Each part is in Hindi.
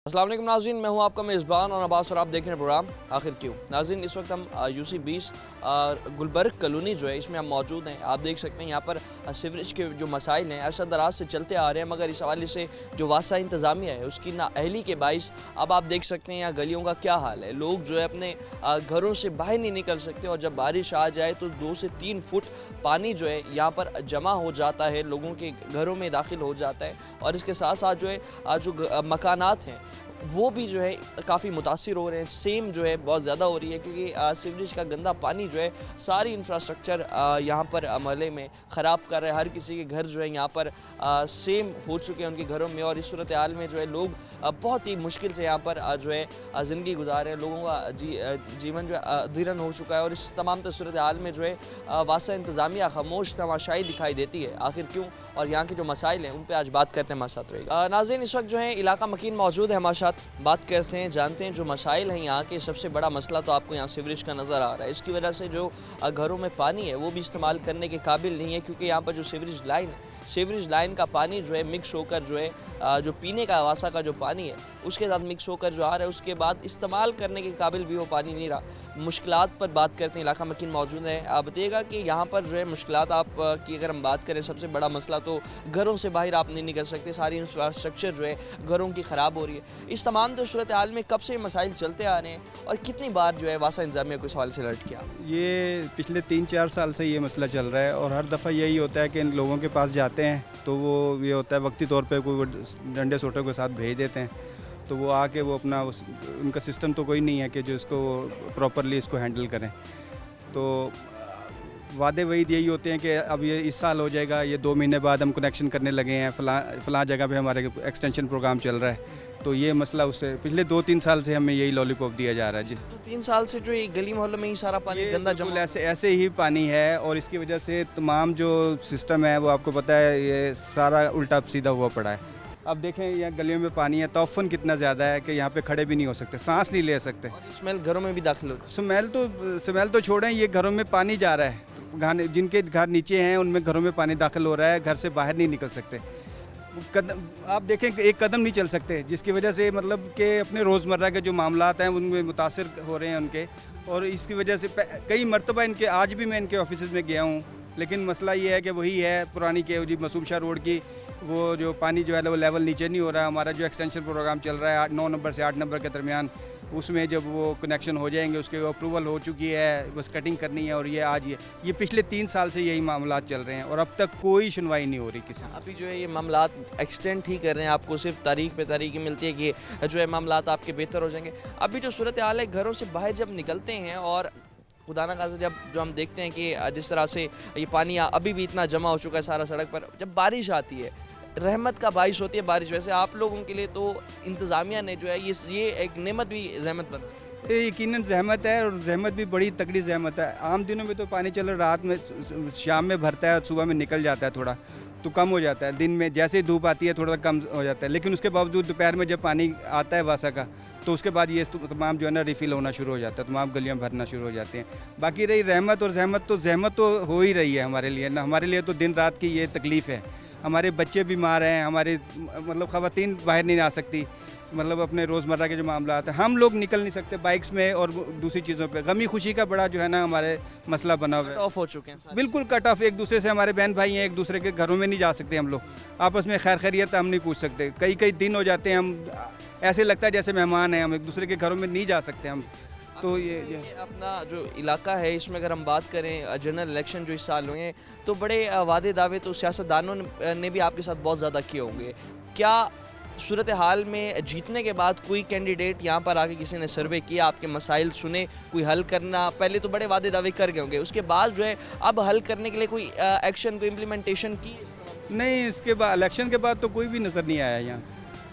अस्सलाम वालेकुम नाज़रीन, मैं हूं आपका मेज़बान और अब्बास और आप देख रहे हैं प्रोग्राम आखिर क्यों। नाज़रीन, इस वक्त हम यूसी 20 गुलबर्ग कॉलोनी जो है इसमें हम मौजूद हैं। आप देख सकते हैं यहाँ पर सीवरेज के जो मसाइल हैं अरसा दराज से चलते आ रहे हैं, मगर इस हवाले से जो वासा इंतज़ामिया है उसकी नाअहली के बाइस अब आप देख सकते हैं यहाँ गलियों का क्या हाल है। लोग जो है अपने घरों से बाहर नहीं निकल सकते और जब बारिश आ जाए तो 2 से 3 फुट पानी जो है यहाँ पर जमा हो जाता है, लोगों के घरों में दाखिल हो जाता है और इसके साथ साथ जो है जो मकानात हैं वो भी जो है काफ़ी मुतासिर हो रहे हैं। सेम जो है बहुत ज़्यादा हो रही है क्योंकि सीवरेज का गंदा पानी जो है सारी इंफ्रास्ट्रक्चर यहाँ पर महल्ले में ख़राब कर रहा है। हर किसी के घर जो है यहाँ पर सेम हो चुके हैं उनके घरों में और इस सूरत हाल में जो है लोग बहुत ही मुश्किल से यहाँ पर जो है ज़िंदगी गुजार रहे हैं। लोगों का जीवन जो है अधीरन हो चुका है और इस तमाम सूरत हाल में जो है वासा इंतज़ामिया खामोश तमाशाई दिखाई देती है। आखिर क्यों और यहाँ के जो मसाइल हैं उन पर आज बात करते हैं। हमारे साथ रहेगा नाज़रीन, इस वक्त जो है इलाका मकीन मौजूद है हमारे साथ, बात करते हैं, जानते हैं जो मसाइल हैं यहाँ के। सबसे बड़ा मसला तो आपको यहाँ सीवरेज का नज़र आ रहा है। इसकी वजह से जो घरों में पानी है वो भी इस्तेमाल करने के काबिल नहीं है क्योंकि यहाँ पर जो सीवरेज लाइन का पानी जो है मिक्स होकर जो है जो पीने का वासा का जो पानी है उसके साथ मिक्स होकर जो आ रहा है, उसके बाद इस्तेमाल करने के काबिल भी वो पानी नहीं रहा। मुश्किलात पर बात करते हैं, इलाका मकीन मौजूद है। आप बताइएगा कि यहाँ पर जो है मुश्किलात आप की अगर हम बात करें, सबसे बड़ा मसला तो घरों से बाहर आप नहीं निकल सकते, सारी इंफ्रास्ट्रक्चर जो है घरों की ख़राब हो रही है। इस तमाम सूरत हाल में कब से मसाइल चलते आ रहे हैं और कितनी बार जो है वासा इंतज़ामिया को इस हवाले से अलर्ट किया? ये पिछले 3-4 साल से ये मसला चल रहा है और हर दफ़ा यही होता है कि इन लोगों के पास जाते हैं तो वो ये होता है वक्ती तौर पे कोई डंडे सोटों के साथ भेज देते हैं, तो वो आके वो अपना उनका सिस्टम तो कोई नहीं है कि जो इसको प्रॉपरली इसको हैंडल करें। तो वादे वही यही होते हैं कि अब ये इस साल हो जाएगा, ये 2 महीने बाद हम कनेक्शन करने लगे हैं, फ़लाँ जगह पे हमारे एक्सटेंशन प्रोग्राम चल रहा है। तो ये मसला उससे पिछले 2-3 साल से हमें यही लॉलीपॉप दिया जा रहा है। जिस 3 साल से जो ये गली मोहल्लों में ही सारा पानी गंदा जमा ऐसे ही पानी है और इसकी वजह से तमाम जो सिस्टम है वो आपको पता है ये सारा उल्टा सीधा हुआ पड़ा है। अब देखें यहाँ गलियों में पानी है, तोफ़न कितना ज़्यादा है कि यहाँ पे खड़े भी नहीं हो सकते, सांस नहीं ले सकते। स्मेल घरों में भी दाखिल हो, स्मेल तो छोड़ें, ये घरों में पानी जा रहा है। जिनके घर नीचे हैं उनमें घरों में पानी दाखिल हो रहा है, घर से बाहर नहीं निकल सकते। आप देखें एक कदम नहीं चल सकते, जिसकी वजह से मतलब कि अपने रोज़मर्रा के जो मामलात हैं उनमें मुतासिर हो रहे हैं उनके। और इसकी वजह से कई मरतबा इनके आज भी मैं इनके ऑफिस में गया हूँ, लेकिन मसला ये है कि वही है पुरानी के जी मसूम शाह रोड की वो जो पानी जो है वो लेवल नीचे नहीं हो रहा है। हमारा जो एक्सटेंशन प्रोग्राम चल रहा है 9 नंबर से 8 नंबर के दरमियान, उसमें जब वो कनेक्शन हो जाएंगे उसके अप्रूवल हो चुकी है, बस कटिंग करनी है। और ये आज ये पिछले 3 साल से यही मामला चल रहे हैं और अब तक कोई सुनवाई नहीं हो रही किसी से। अभी जो है ये मामला एक्सटेंड ही कर रहे हैं, आपको सिर्फ तारीख पे तारीख मिलती है कि जो है मामला आपके बेहतर हो जाएंगे। अभी जो सूरत हाल है, घरों से बाहर जब निकलते हैं और खुदा ना खास्ता जब जो हम देखते हैं कि जिस तरह से ये पानी अभी भी इतना जमा हो चुका है सारा सड़क पर, जब बारिश आती है रहमत का बारिश होती है बारिश। वैसे आप लोगों के लिए तो इंतज़ामिया ने जो है ये एक नेमत भी जहमत बन रही है। ये यकीनन जहमत है और जहमत भी बड़ी तगड़ी जहमत है। आम दिनों में तो पानी चलो रात में शाम में भरता है और सुबह में निकल जाता है, थोड़ा तो कम हो जाता है। दिन में जैसे ही धूप आती है थोड़ा कम हो जाता है, लेकिन उसके बावजूद दोपहर में जब पानी आता है वासा का तो उसके बाद ये तमाम जो है ना रिफ़िल होना शुरू हो जाता है, तमाम गलियाँ भरना शुरू हो जाती हैं। बाकी रही रहमत और जहमत तो हो ही रही है हमारे लिए ना। हमारे लिए तो दिन रात की ये तकलीफ़ है। हमारे बच्चे बीमार हैं, हमारे मतलब ख़वातीन बाहर नहीं आ सकती, मतलब अपने रोज़मर्रा के जो मामला आते हैं हम लोग निकल नहीं सकते बाइक्स में और दूसरी चीज़ों पे। गमी खुशी का बड़ा जो है ना हमारे मसला बना हुआ है, ऑफ हो चुके हैं बिल्कुल कट ऑफ। एक दूसरे से हमारे बहन भाई हैं, एक दूसरे के घरों में नहीं जा सकते हम लोग, आपस में खैर खैरियत हम नहीं पूछ सकते। कई दिन हो जाते हैं, हम ऐसे लगता है जैसे मेहमान हैं, हम एक दूसरे के घरों में नहीं जा सकते हम। तो ये अपना जो इलाका है इसमें अगर हम बात करें जनरल इलेक्शन जो इस साल हुए हैं तो बड़े वादे दावे तो सियासतदानों ने भी आपके साथ बहुत ज़्यादा किए होंगे। क्या सूरत हाल में जीतने के बाद कोई कैंडिडेट यहाँ पर आके किसी ने सर्वे किया, आपके मसाइल सुने, कोई हल करना? पहले तो बड़े वादे दावे कर गए होंगे, उसके बाद जो है अब हल करने के लिए कोई एक्शन, कोई इम्प्लीमेंटेशन की? नहीं, इसके बाद इलेक्शन के बाद तो कोई भी नज़र नहीं आया यहाँ।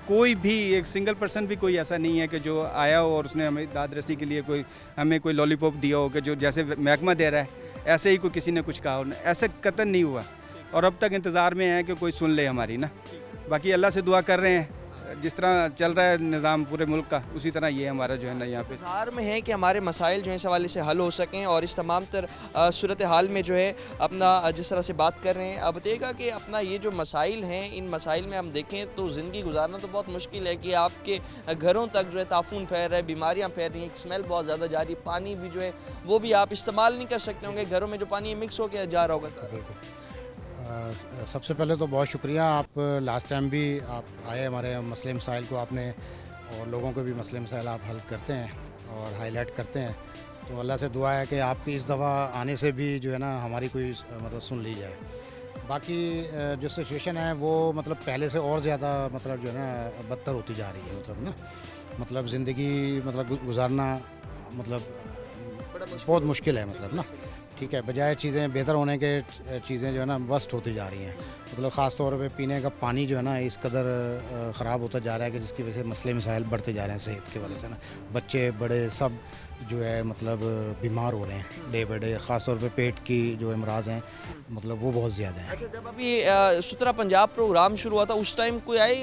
कोई भी एक सिंगल पर्सन भी कोई ऐसा नहीं है कि जो आया हो और उसने हमें दाद रसी के लिए हमें कोई लॉलीपॉप दिया हो कि जो जैसे महकमा दे रहा है ऐसे ही कोई किसी ने कुछ कहा हो, ऐसे कतई नहीं हुआ। और अब तक इंतज़ार में है कि कोई सुन ले हमारी ना। बाकी अल्लाह से दुआ कर रहे हैं जिस तरह चल रहा है निज़ाम पूरे मुल्क का, उसी तरह ये हमारा जो है ना यहाँ पे इंतज़ार में है कि हमारे मसाइल जो हैं इस हवाले से हल हो सकें और इस तमाम तर सूरत हाल में जो है अपना जिस तरह से बात कर रहे हैं, अब बताइएगा कि अपना ये जो मसाइल हैं, इन मसाइल में हम देखें तो ज़िंदगी गुजारना तो बहुत मुश्किल है कि आपके घरों तक जो है ताफून फैल रहा है, बीमारियाँ फैल रही हैं, स्मेल बहुत ज़्यादा जा रही है, पानी भी जो है वो भी आप इस्तेमाल नहीं कर सकते होंगे, घरों में जो पानी मिक्स होकर जा रहा होगा। बिल्कुल। सबसे पहले तो बहुत शुक्रिया, आप लास्ट टाइम भी आप आए, हमारे मसले मसाइल को आपने और लोगों के भी मसले मसाइल आप हल करते हैं और हाईलाइट करते हैं। तो अल्लाह से दुआ है कि आपकी इस दफ़ा आने से भी जो है ना हमारी कोई मतलब सुन ली जाए। बाकी जो सिचुएशन है वो मतलब पहले से और ज़्यादा मतलब जो है ना बदतर होती जा रही है, मतलब ज़िंदगी मतलब गुजारना मतलब बहुत मुश्किल है ना, ठीक है। बजाय चीज़ें बेहतर होने के चीज़ें जो है ना वर्स्ट होती जा रही हैं, मतलब ख़ास तौर पे पीने का पानी जो है ना इस कदर ख़राब होता जा रहा है कि जिसकी वजह से मसले मसाइल बढ़ते जा रहे हैं सेहत की वजह से ना, बच्चे बड़े सब जो है मतलब बीमार हो रहे हैं डे बाई डे, ख़ास तौर पे पेट की जो अमराज हैं मतलब वो बहुत ज़्यादा हैं। अच्छा, जब अभी सुतरा पंजाब प्रोग्राम शुरू हुआ था उस टाइम कोई आए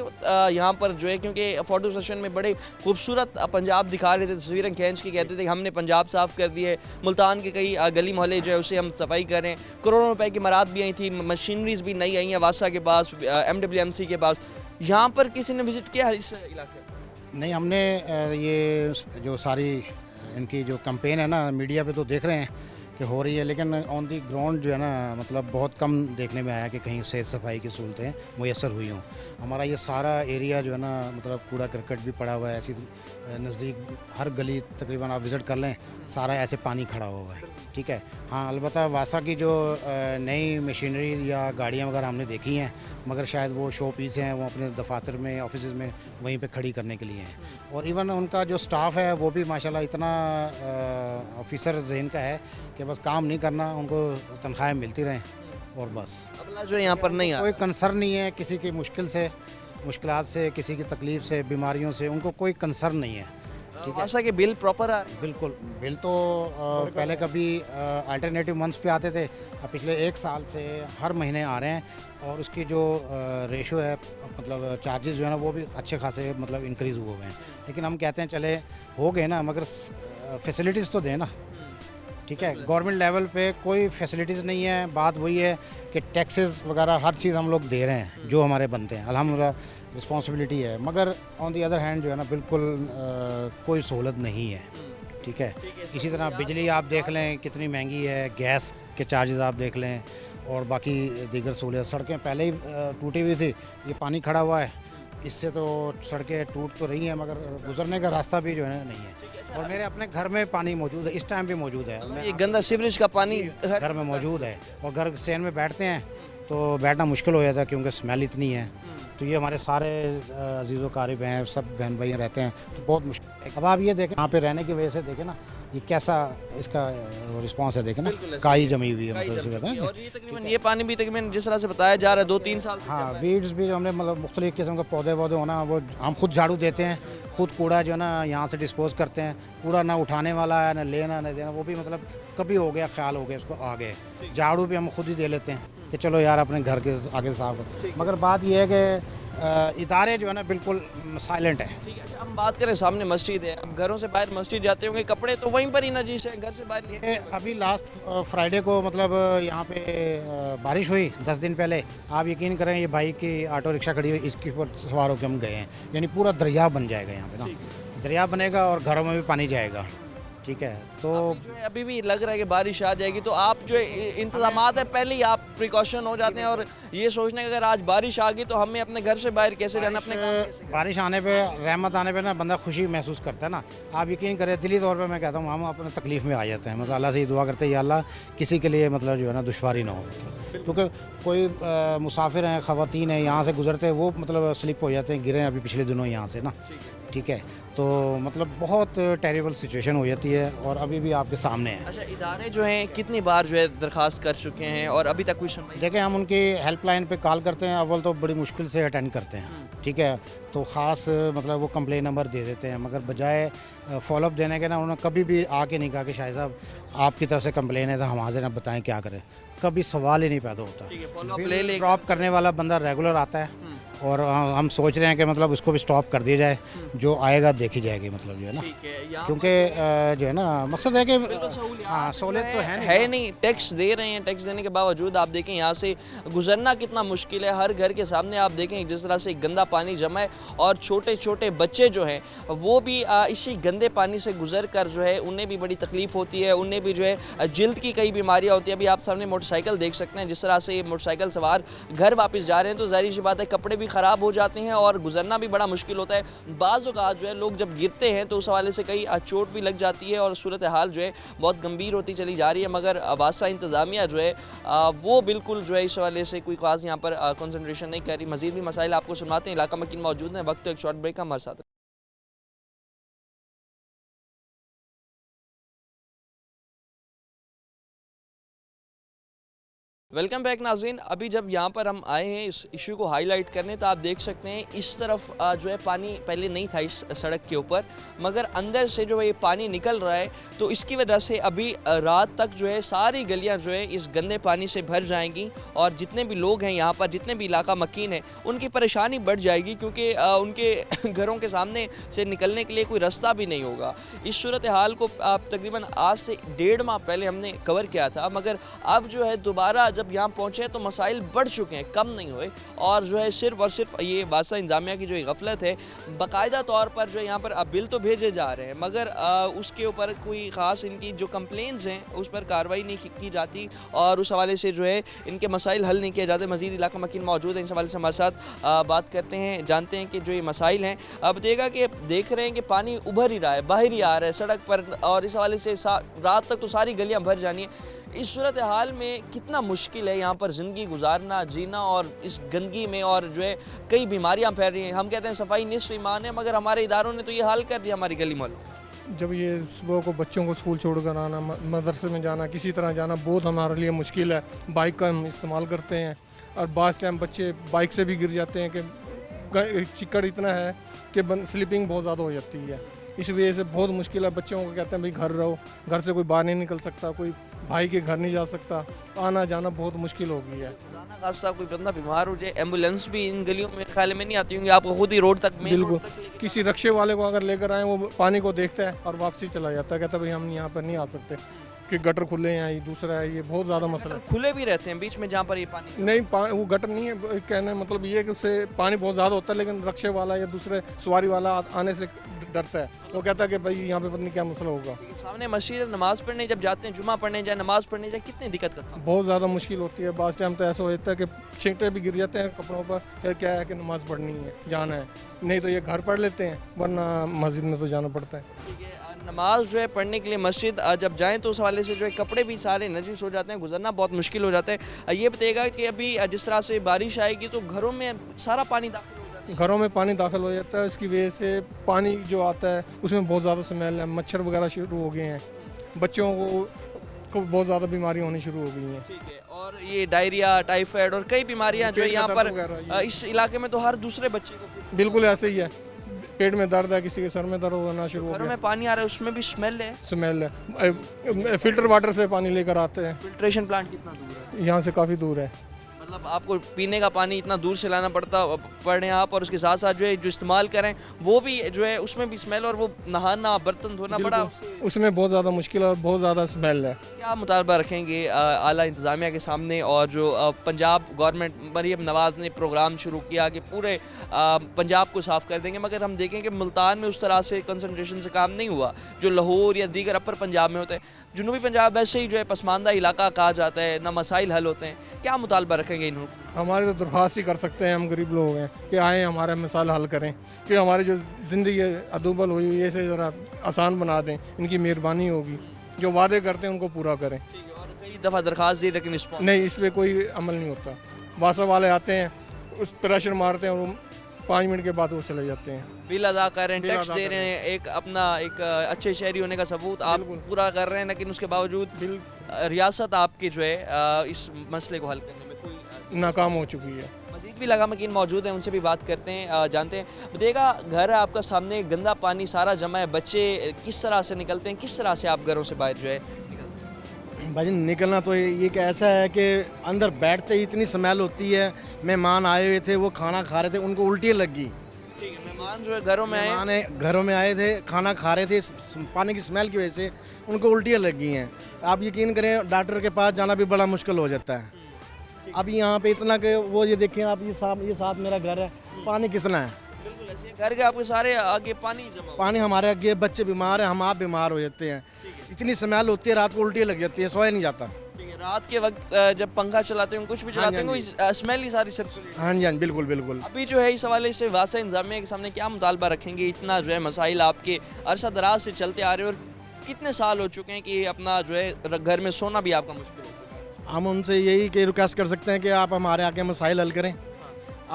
यहाँ पर जो है, क्योंकि फ़ोटो सेशन में बड़े खूबसूरत पंजाब दिखा रहे थे, तस्वीरें खींच के कहते थे कि हमने पंजाब साफ़ कर दी है, मुल्तान के कई गली मोहल्ले जो है उसे हम सफाई करें, करोड़ों रुपए की मराद भी आई थी, मशीनरीज भी नई आई हैं वासा के पास, MWMC के पास। यहाँ पर किसी ने विज़िट किया इस इलाके? नहीं, हमने ये जो सारी इनकी जो कैंपेन है ना मीडिया पे तो देख रहे हैं कि हो रही है, लेकिन ऑन दी ग्राउंड जो है ना मतलब बहुत कम देखने में आया कि कहीं सेहत सफाई की सहूलतें मुयसर हुई हों। हमारा ये सारा एरिया जो है ना मतलब कूड़ा करकट भी पड़ा हुआ है, ऐसी नज़दीक हर गली तकरीबन आप विज़िट कर लें सारा ऐसे पानी खड़ा हुआ है, ठीक है। हाँ, अलबत्ता वासा की जो नई मशीनरी या गाड़ियाँ वगैरह हमने देखी हैं, मगर शायद वो शो पीस हैं, वो अपने दफातर में ऑफिस में वहीं पे खड़ी करने के लिए हैं। और इवन उनका जो स्टाफ है वो भी माशाल्लाह इतना ऑफिसर जहन का है कि बस काम नहीं करना, उनको तनख्वाहें मिलती रहें और बस। अगला जो यहाँ पर नहीं आ कोई कंसर्न नहीं है किसी की मुश्किलात से, किसी की तकलीफ़ से, बीमारियों से, उनको कोई कंसर्न नहीं है, ठीक है। वासा के बिल प्रॉपर आ बिल्कुल, बिल तो पहले कभी अल्टरनेटिव मंथ्स पे आते थे, अब पिछले 1 साल से हर महीने आ रहे हैं और उसकी जो रेशो है मतलब चार्जेस जो है ना वो भी अच्छे खासे मतलब इंक्रीज़ हुए हैं। लेकिन हम कहते हैं चले हो गए ना, मगर फैसिलिटीज़ तो दें ना, ठीक है। गवर्नमेंट लेवल पे कोई फैसिलिटीज़ नहीं है, बात वही है कि टैक्सेस वगैरह हर चीज़ हम लोग दे रहे हैं जो हमारे बनते हैं, अल्हम्दुलिल्लाह रिस्पॉन्सिबिलिटी है, मगर ऑन दी अदर हैंड जो है ना बिल्कुल कोई सहूलत नहीं है, ठीक है। इसी तरह बिजली आप देख लें कितनी महंगी है, गैस के चार्जेस आप देख लें और बाकी दीगर सहूलियत। सड़कें पहले ही टूटी हुई थी, ये पानी खड़ा हुआ है, इससे तो सड़कें टूट तो रही हैं मगर गुजरने का रास्ता भी जो है नहीं है। और मेरे अपने घर में पानी मौजूद है, इस टाइम भी मौजूद है, ये गंदा सीवरेज का पानी घर में मौजूद है और घर सेन में बैठते हैं तो बैठना मुश्किल हो जाता है क्योंकि स्मेल इतनी है। तो ये हमारे सारे अजीज़ो कारिब हैं, सब बहन भाई रहते हैं तो बहुत मुश्किल है। अब आप ये देखें यहाँ पे रहने की वजह से देखें ना ये कैसा इसका रिस्पांस है, देखें ना काई जमी हुई है, मतलब इसे कहते हैं। और ये तकरीबन ये पानी भी तकरीबन जिस तरह से बताया जा रहा है 2-3 साल से हाँ, वीड्स भी जो हमने मतलब मुख्तलिफ़ किस्म के पौधे वौधे होना वो हम खुद झाड़ू देते हैं, खुद कूड़ा जो है ना यहाँ से डिस्पोज करते हैं। कूड़ा ना उठाने वाला है, ना लेना ना देना, वो भी मतलब कभी हो गया ख्याल हो गया उसको आ गए। झाड़ू भी हम खुद ही दे लेते हैं कि चलो यार अपने घर के आगे साफ। मगर बात यह है कि इदारे जो है ना बिल्कुल साइलेंट है। ठीक है। अच्छा, हम बात करें सामने मस्जिद है, अब घरों से बाहर मस्जिद जाते होंगे, कपड़े तो वहीं पर ही नजीस है, घर से बाहर ये अभी लास्ट फ्राइडे को मतलब यहाँ पे बारिश हुई 10 दिन पहले। आप यकीन करें ये भाई की ऑटो रिक्शा खड़ी हुई, इसके ऊपर सवार होकर हम गए हैं, यानी पूरा दरिया बन जाएगा यहाँ पे ना, दरिया बनेगा और घरों में भी पानी जाएगा, ठीक है। तो अभी भी लग रहा है कि बारिश आ जाएगी, तो आप जो इंतजामात है पहले ही आप प्रिकॉशन हो जाते हैं और ये सोचने कि अगर आज बारिश आ गई तो हमें अपने घर से बाहर कैसे जाना, अपने बारिश आने पे, रहमत आने पे ना बंदा खुशी महसूस करता है ना। आप यकीन करें दिली तौर पे मैं कहता हूँ हम अपने तकलीफ़ में आ जाते हैं, मतलब अल्लाह से दुआ करते हैं या अल्लाह किसी के लिए मतलब जो है ना दुश्वारी ना हो, क्योंकि कोई मुसाफिर हैं, ख़वातीन हैं, यहाँ से गुजरते वो मतलब स्लिप हो जाते हैं, गिरे अभी पिछले दिनों यहाँ से ना, ठीक है। तो मतलब बहुत टेरिबल सिचुएशन हो जाती है और अभी भी आपके सामने है। अच्छा, इदारे जो हैं कितनी बार जो है दरख्वास्त कर चुके हैं और अभी तक कोई सुनवाई? देखें हम उनकी हेल्पलाइन पे कॉल करते हैं, अव्वल तो बड़ी मुश्किल से अटेंड करते हैं, ठीक है। तो ख़ास मतलब वो कंप्लेन नंबर दे देते हैं, मगर बजाय फॉलोअप देने के ना उन्होंने कभी भी आके नहीं कहा कि शायद साहब आपकी तरफ से कंप्लेन है तो हम हाजिर हैं, बताएं क्या करें। कभी सवाल ही नहीं पैदा होता। ड्रॉप करने वाला बंदा रेगुलर आता है और हम सोच रहे हैं कि मतलब उसको भी स्टॉप कर दिया जाए, जो आएगा देखी जाएगी, मतलब जो है ना, ठीक है, यहाँ क्योंकि जो है ना मकसद है कि हाँ जो सहूलियत तो है है नहीं, टैक्स दे रहे हैं, टैक्स देने के बावजूद आप देखें यहाँ से गुजरना कितना मुश्किल है। हर घर के सामने आप देखें जिस तरह से गंदा पानी जमा है और छोटे छोटे बच्चे जो हैं वो भी इसी गंदे पानी से गुजर कर जो है उन्हें भी बड़ी तकलीफ होती है, उन्हें भी जो है जिल्द की कई बीमारियाँ होती है। अभी आप सामने मोटरसाइकिल देख सकते हैं, जिस तरह से ये मोटरसाइकिल सवार घर वापस जा रहे हैं तो जाहिर सी बात है कपड़े भी ख़राब हो जाते हैं और गुजरना भी बड़ा मुश्किल होता है। बाज़ औक़ात जो है लोग जब गिरते हैं तो उस हवाले से कई चोट भी लग जाती है और सूरत हाल जो है बहुत गंभीर होती चली जा रही है। मगर वासा इंतज़ामिया जो है वो बिल्कुल जो है इस हवाले से कोई खास यहाँ पर कंसंट्रेशन नहीं कर रही। मज़ीद भी मसाइल आपको सुनाते हैं, इलाका मकीन मौजूद हैं। वक्त तो एक शॉर्ट ब्रेक का, हमारे साथ। वेलकम बैक नाज़रीन। अभी जब यहाँ पर हम आए हैं इस इशू को हाईलाइट करने तो आप देख सकते हैं इस तरफ जो है पानी पहले नहीं था इस सड़क के ऊपर, मगर अंदर से जो है ये पानी निकल रहा है तो इसकी वजह से अभी रात तक जो है सारी गलियाँ जो है इस गंदे पानी से भर जाएंगी और जितने भी लोग हैं यहाँ पर, जितने भी इलाका मकीन है, उनकी परेशानी बढ़ जाएगी क्योंकि उनके घरों के सामने से निकलने के लिए कोई रास्ता भी नहीं होगा। इस सूरत हाल को तकरीबन आज से 1.5 माह पहले हमने कवर किया था, मगर अब जो है दोबारा जब यहाँ पहुँचे तो मसाइल बढ़ चुके हैं, कम नहीं हुए। और जो है सिर्फ और सिर्फ ये वासा इंतजामिया की जो गफलत है, बाकायदा तौर पर जो यहाँ पर बिल तो भेजे जा रहे हैं मगर उसके ऊपर कोई ख़ास इनकी जो कंप्लेंट्स हैं उस पर कार्रवाई नहीं की जाती और उस हवाले से जो है इनके मसाइल हल नहीं किए जाते। मज़ीद इलाका मकीन मौजूद है, इस हवाले से हमारे साथ बात करते हैं, जानते हैं कि जो ये मसाइल हैं। अब देख रहे हैं कि पानी उभर ही रहा है, बाहर ही आ रहा है सड़क पर और इस हवाले से रात तक तो सारी गलियाँ भर जानी है। इस सूरत हाल में कितना मुश्किल है यहाँ पर ज़िंदगी गुजारना, जीना और इस गंदगी में, और जो है कई बीमारियाँ फैल रही हैं। हम कहते हैं सफाई निस्फ ईमान है, मगर हमारे इदारों ने तो ये हाल कर दिया हमारी गली मोहल्लों। जब ये सुबह को बच्चों को स्कूल छोड़कर आना, मदरसे में जाना, किसी तरह जाना बहुत हमारे लिए मुश्किल है। बाइक का हम इस्तेमाल करते हैं और बाज़ टाइम बच्चे बाइक से भी गिर जाते हैं कि चिक्कड़ इतना है कि स्लिपिंग बहुत ज़्यादा हो जाती है। इस वजह से बहुत मुश्किल है। बच्चों को कहते हैं भाई घर रहो, घर से कोई बाहर नहीं निकल सकता, कोई भाई के घर नहीं जा सकता, आना जाना बहुत मुश्किल हो गई है। खासा कोई बंदा बीमार हो जाए, एम्बुलेंस भी इन गलियों में ख्याल में नहीं आती होंगी, आपको खुद ही रोड तक, बिल्कुल, किसी रक्शे वाले को अगर लेकर आए वो पानी को देखता है और वापसी चला जाता है, कहता है भाई हम यहाँ पर नहीं आ सकते कि गटर खुले हैं। ये दूसरा है, ये बहुत ज़्यादा मसला है। खुले भी रहते हैं बीच में जहाँ पर ये पानी नहीं, वो गटर नहीं है, कहने मतलब ये है कि उससे पानी बहुत ज़्यादा होता है, लेकिन रक्शे वाला या दूसरे सवारी वाला आने से डरता है। वो कहता है कि भाई यहाँ पे पता नहीं क्या मसला होगा। सामने मस्जिद, नमाज़ पढ़ने जब जाते हैं, जुमा पढ़ने जाए, नमाज़ पढ़ने जाए, कितनी दिक्कत का सामना? बहुत ज़्यादा मुश्किल होती है। बाज़ टाइम तो ऐसा हो जाता है कि छींटे भी गिर जाते हैं कपड़ों पर, फिर क्या है कि नमाज़ पढ़नी है, जाना है, नहीं तो ये घर पढ़ लेते हैं, वरना मस्जिद में तो जाना पड़ता है। ठीक है, नमाज जो है पढ़ने के लिए मस्जिद जब जाएं तो उस हवाले से जो है कपड़े भी सारे नजीस हो जाते हैं, गुजरना बहुत मुश्किल हो जाता है। ये बताइएगा कि अभी जिस तरह से बारिश आएगी तो घरों में सारा पानी दाखिल हो जाता है? घरों में पानी दाखिल हो जाता है, इसकी वजह से पानी जो आता है उसमें बहुत ज़्यादा स्मेल है, मच्छर वगैरह शुरू हो गए हैं, बच्चों को बहुत ज़्यादा बीमारियाँ होनी शुरू हो गई हैं। ठीक है, और ये डायरिया, टाइफाइड और कई बीमारियाँ जो है यहाँ पर इस इलाके में तो हर दूसरे बच्चे को बिल्कुल ऐसे ही है। पेट में दर्द है, किसी के सर में दर्द होना शुरू हो घरों गया, में पानी आ रहा है उसमें भी स्मेल है, स्मेल है। फिल्टर वाटर से पानी लेकर आते हैं। फिल्ट्रेशन प्लांट कितना दूर है? यहाँ से काफ़ी दूर है, मतलब आपको पीने का पानी इतना दूर से लाना पड़े आप, और उसके साथ साथ जो है जो इस्तेमाल करें वो भी जो है उसमें भी स्मेल, और वो नहाना, बर्तन धोना बड़ा उसमें बहुत ज़्यादा मुश्किल है और बहुत ज़्यादा स्मेल है। क्या मुतालबा रखेंगे आला इंतज़ामिया के सामने? और जो पंजाब गवर्नमेंट मरीम नवाज़ ने प्रोग्राम शुरू किया कि पूरे पंजाब को साफ़ कर देंगे, मगर हम देखें कि मुल्तान में उस तरह से कंसंट्रेशन से काम नहीं हुआ जो लाहौर या दीगर अपर पंजाब में होता है। जनूबी पंजाब वैसे ही जो है पसमानदा इलाका कहा जाता है, ना मसाइल हल होते हैं। क्या मुतालबा रखेंगे इन? हमारे तो दरख्वास्त ही कर सकते हैं, हम गरीब लोग हैं, कि आएँ हमारे मसाइल हल करें, कि हमारी जो ज़िंदगी अदूबल हुई है इसे ज़रा आसान बना दें, इनकी मेहरबानी होगी, जो वादे करते हैं उनको पूरा करें। और कई दफ़ा दरख्वास्त दी लेकिन नहीं, इस पर कोई अमल नहीं होता। वासा वाले आते हैं, उस प्रेशर मारते हैं और 5 मिनट के बाद वो चले जाते हैं। बिल अदा कर रहे हैं, टैक्स दे रहे हैं, एक अपना एक अच्छे शहरी होने का सबूत आप पूरा कर रहे हैं, लेकिन उसके बावजूद रियासत आपकी जो है इस मसले को हल करने में कोई नाकाम हो चुकी है। मजीद भी लगा मकीन मौजूद हैं, उनसे भी बात करते हैं, जानते हैं। बताइएगा, घर है आपका सामने, गंदा पानी सारा जमा है, बच्चे किस तरह से निकलते हैं, किस तरह से आप घरों से बाहर जो है? भाई निकलना तो ये एक ऐसा है कि अंदर बैठते ही इतनी स्मेल होती है। मेहमान आए हुए थे, वो खाना खा रहे थे, उनको उल्टियाँ लग गई। ठीक है, मेहमान जो है घरों में आए, मेहमान घरों में आए थे, खाना खा रहे थे, पानी की स्मेल की वजह से उनको उल्टियाँ लग गई हैं। आप यकीन करें डॉक्टर के पास जाना भी बड़ा मुश्किल हो जाता है। अब यहाँ पे इतना कि वो ये देखें आप, ये साथ मेरा घर है, पानी कितना है। बिल्कुल ऐसे घर के आपके सारे आगे पानी जमा हुआ। पानी हमारे आगे, बच्चे बीमार हैं, हम आप बीमार हो जाते हैं। इतनी स्मेल होती है, रात को उल्टियाँ लग जाती है, सोया नहीं जाता। ठीक है, रात के वक्त जब पंखा चलाते हैं कुछ भी चलाते हैं कोई स्मेल ही सारी सर्कुलेट। हाँ जी, हाँ जी, बिल्कुल बिल्कुल। अभी जो है इस हवाले से वासा इंतजामिया के सामने क्या मुतालबा रखेंगे? इतना जो है मसाइल आपके अरसा दराज से चलते आ रहे हैं और कितने साल हो चुके हैं कि अपना जो है घर में सोना भी आपका मुश्किल हो चुका है। हम उनसे यही कि रिक्वेस्ट कर सकते हैं कि आप हमारे आके मसाइल हल करें,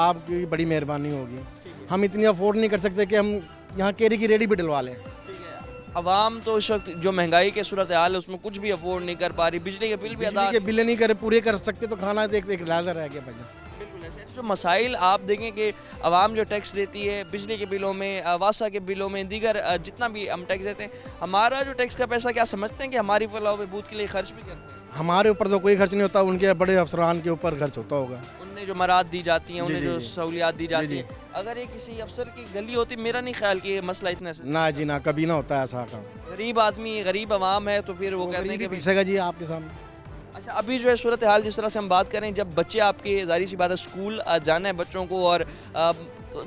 आपकी बड़ी मेहरबानी होगी। हम इतनी अफोर्ड नहीं कर सकते कि हम यहाँ केरी की रेडी भी डलवा लें। ठीक है, अवाम तो इस वक्त जो महंगाई के सूरत हाल है उसमें कुछ भी अफोर्ड नहीं कर पा रही, बिजली के बिल भी अदा। बिजली के बिल नहीं कर पूरे कर सकते तो खाना तो एक लाजा रह गया भाई। बिल्कुल ऐसे जो मसाइल आप देखें कि आवाम जो टैक्स देती है बिजली के बिलों में, वासा के बिलों में, दीगर जितना भी हम टैक्स देते हैं, हमारा जो टैक्स का पैसा क्या समझते हैं कि हमारी फलाह व बहबूद के लिए खर्च भी करते हैं? हमारे ऊपर तो कोई खर्च नहीं होता, उनके बड़े अफसरान के ऊपर खर्च होता होगा। उन्हें जो मराद दी जाती हैं, उन्हें जी, जो जी। सहूलियात दी जाती जी। हैं, अगर ये किसी अफसर की गली होती, मेरा नहीं ख्याल कि ये मसला इतना से ना जी ना, कभी ना होता है ऐसा काम। गरीब आदमी, गरीब आवाम है तो फिर वो कहते हैं कि भाई। पीसेगा जी आपके सामने। अच्छा, अभी जो है सूरत हाल जिस तरह से हम बात करें, जब बच्चे आपके जाहिर सी बात है स्कूल जाना है बच्चों को और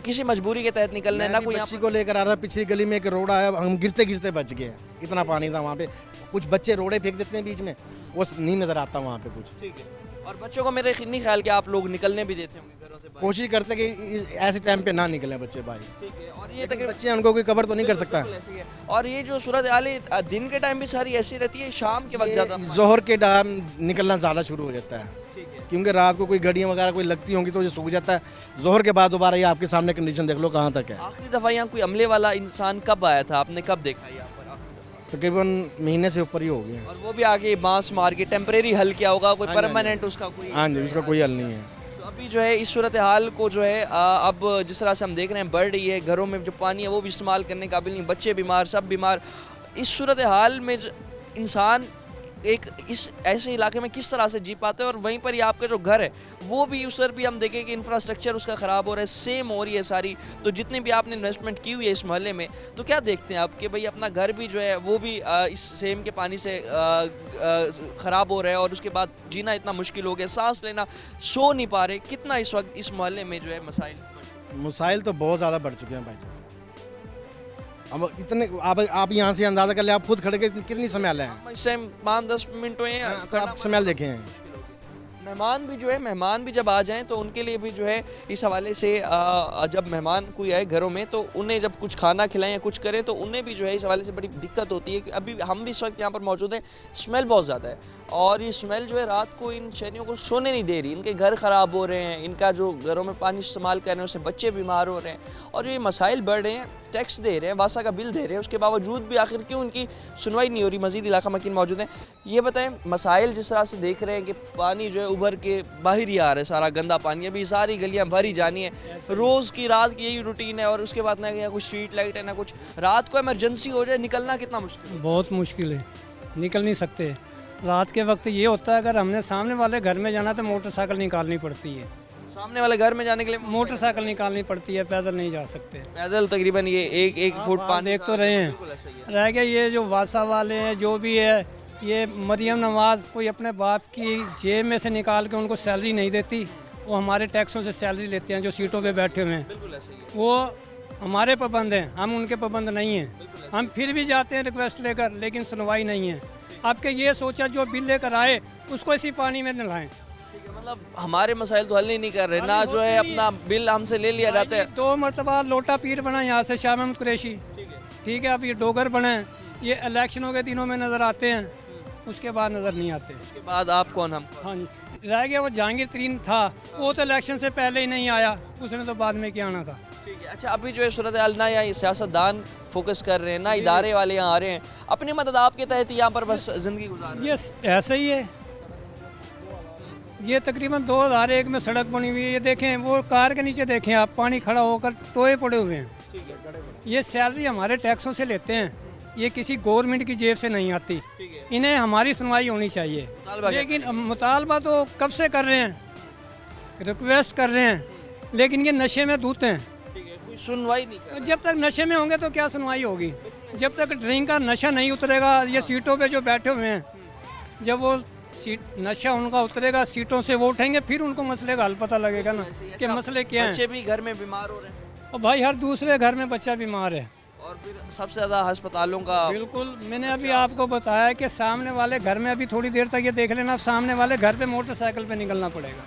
किसी मजबूरी के तहत निकलना है ना, कोई यहाँ बच्ची को लेकर आ रहा, पिछली गली में एक रोड आया, हम गिरते गिरते बच गए। इतना पानी था वहाँ पे, कुछ बच्चे रोड़े फेंक देते हैं बीच में, वो नहीं नजर आता वहाँ पे कुछ। ठीक है, और बच्चों को मेरे नहीं ख्याल कि आप लोग निकलने भी देते होंगे घरों से बाहर। कोशिश करते कि ऐसे टाइम पे ना निकले बच्चे बाहर। ठीक है, और ये लेकिन तकरीबन बच्चे हैं, उनको कोई कवर तो नहीं कर सकता। बिल्कुल ऐसे ही है। और ये जो सूरत हाल है दिन के टाइम भी सारी ऐसी रहती है, शाम के वक्त ज़्यादा। जोहर के टाइम निकलना ज़्यादा शुरू हो जाता है, ठीक है, क्योंकि रात को कोई गाड़ियाँ वगैरह कोई लगती होंगी तो ये सूख जाता है। जोहर के बाद दोबारा ये आपके सामने कंडीशन देख लो कहाँ तक है। आखिरी दफ़ा यहाँ कोई अमले वाला इंसान कब आया था, आपने कब देखा यहाँ पर आखिरी दफ़ा? तकरीबन महीने से ऊपर ही हो गया। और वो भी आगे बांस मार के टेम्परेरी हल किया होगा, कोई परमानेंट उसका कोई। हाँ जी, उसका कोई हल नहीं है। तो अभी जो है इस सूरत हाल को जो है अब जिस तरह से हम देख रहे हैं बढ़ रही है, घरों में जो पानी है वो भी इस्तेमाल करने काबिल नहीं, बच्चे बीमार, सब बीमार। इस सूरत हाल में इंसान एक इस ऐसे इलाके में किस तरह से जी पाते हैं? और वहीं पर ही आपका जो घर है वो भी उस पर भी हम देखें कि इंफ्रास्ट्रक्चर उसका ख़राब हो रहा है, सेम हो रही है सारी। तो जितनी भी आपने इन्वेस्टमेंट की हुई है इस मोहल्ले में, तो क्या देखते हैं आप कि भाई अपना घर भी जो है वो भी इस सेम के पानी से ख़राब हो रहा है और उसके बाद जीना इतना मुश्किल हो गया, सांस लेना, सो नहीं पा रहे। कितना इस वक्त इस मोहल्ले में जो है मसाइल? मसाइल तो बहुत ज़्यादा बढ़ चुके हैं भाई साहब। अब इतने आप यहाँ से अंदाज़ा कर ले, आप खुद खड़े के कितनी स्मेल है। इससे 5-10 मिनट हुए हैं, तो आप स्मेल देखे हैं। मेहमान भी जो है, मेहमान भी जब आ जाएं तो उनके लिए भी जो है इस हवाले से जब मेहमान कोई आए घरों में तो उन्हें जब कुछ खाना खिलाएं या कुछ करें तो उन्हें भी जो है इस हवाले से बड़ी दिक्कत होती है कि अभी हम भी इस वक्त यहाँ पर मौजूद हैं, स्मेल बहुत ज़्यादा है और ये स्मेल जो है रात को इन शहरियों को सोने नहीं दे रही। इनके घर ख़राब हो रहे हैं, इनका जो घरों में पानी इस्तेमाल कर रहे हैं उससे बच्चे बीमार हो रहे हैं और ये मसाइल बढ़ रहे हैं। टैक्स दे रहे हैं, वासा का बिल दे रहे हैं, उसके बावजूद भी आखिर क्यों उनकी सुनवाई नहीं हो रही? मजीद इलाका मकीन मौजूद हैं, ये बताएं मसाइल जिस तरह से देख रहे हैं कि पानी जो है उभर के बाहर ही आ रहा है, सारा गंदा पानी, अभी सारी गलियां भरी जानी है, रोज़ की रात की यही रूटीन है और उसके बाद ना यहाँ कुछ स्ट्रीट लाइट है ना कुछ, रात को इमरजेंसी हो जाए निकलना कितना मुश्किल है? बहुत मुश्किल है, निकल नहीं सकते। रात के वक्त ये होता है अगर हमने सामने वाले घर में जाना तो मोटरसाइकिल निकालनी पड़ती है, सामने वाले घर में जाने के लिए मोटरसाइकिल निकालनी पड़ती है, पैदल नहीं जा सकते। पैदल तकरीबन ये एक फुट आप पानी देख तो रहे हैं। बिल्कुल ऐसा ही है। रह गया ये जो वासा वाले हैं, जो भी है, ये मरियम नवाज कोई अपने बाप की जेब में से निकाल के उनको सैलरी नहीं देती, वो हमारे टैक्सों से सैलरी लेते हैं जो सीटों पे बैठे हुए हैं, बिल्कुल ऐसा ही है। वो हमारे पाबंद हैं, हम उनके पाबंद नहीं हैं। हम फिर भी जाते हैं रिक्वेस्ट लेकर, लेकिन सुनवाई नहीं है। आपके ये सोचा जो बिल लेकर आए उसको इसी पानी में नहलाएं। ठीक है, मतलब हमारे मसाइल तो हल ही नहीं कर रहे ना, जो है अपना बिल हमसे ले लिया जाता है। 2 मरतबा लोटा पीर बना यहाँ से शाह महमूद कुरैशी, ठीक है, अब ये डोगर बने, ये इलेक्शनों के दिनों में नज़र आते हैं, उसके बाद नज़र नहीं आते। उसके बाद आप कौन, हम कौन? हाँ जी, रह गया वो जहांगीर तरीन था, वो तो इलेक्शन से पहले ही नहीं आया, उसने तो बाद में क्या आना था। ठीक है, अच्छा अभी जो है सूरत हाल ना यहाँ सियासतदान फोकस कर रहे हैं ना इदारे वाले यहाँ आ रहे हैं, अपनी मदद आपके तहत यहाँ पर बस ज़िंदगी गुजार रहे हैं। ये ऐसे ही है, ये तकरीबन 2001 में सड़क बनी हुई है, ये देखें वो कार के नीचे देखें आप, पानी खड़ा होकर टोए पड़े हुए हैं। ये सैलरी हमारे टैक्सों से लेते हैं ये किसी गवर्नमेंट की जेब से नहीं आती। इन्हें हमारी सुनवाई होनी चाहिए। मुतालबा क्या लेकिन मुतालबा तो कब से कर रहे हैं, रिक्वेस्ट कर रहे हैं, लेकिन ये नशे में धूत हैं। कोई सुनवाई नहीं कर जब तक नशे में होंगे तो क्या सुनवाई होगी? जब तक ड्रिंक का नशा नहीं उतरेगा, ये सीटों पे जो बैठे हुए हैं, जब वो सीट नशा उनका उतरेगा, सीटों से वो उठेंगे, फिर उनको मसले का हल पता लगेगा ना कि मसले क्या हैं। बच्चे भी घर में बीमार हो रहे हैं और भाई हर दूसरे घर में बच्चा बीमार है। और फिर सबसे ज़्यादा अस्पतालों का बिल्कुल, मैंने अभी आपको बताया कि सामने वाले घर में, अभी थोड़ी देर तक ये देख लेना, सामने वाले घर पे मोटरसाइकिल पे निकलना पड़ेगा,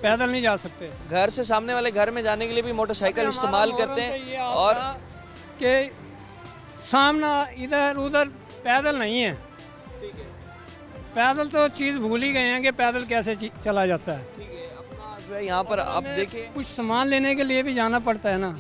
पैदल नहीं जा सकते। घर से सामने वाले घर में जाने के लिए भी मोटरसाइकिल इस्तेमाल करते हैं। और कि सामना इधर उधर पैदल नहीं है। पैदल तो चीज़ भूल ही गए हैं कि पैदल कैसे चला जाता है। अपना जो है यहाँ पर आप देखिए, कुछ सामान लेने के लिए भी जाना पड़ता है ना,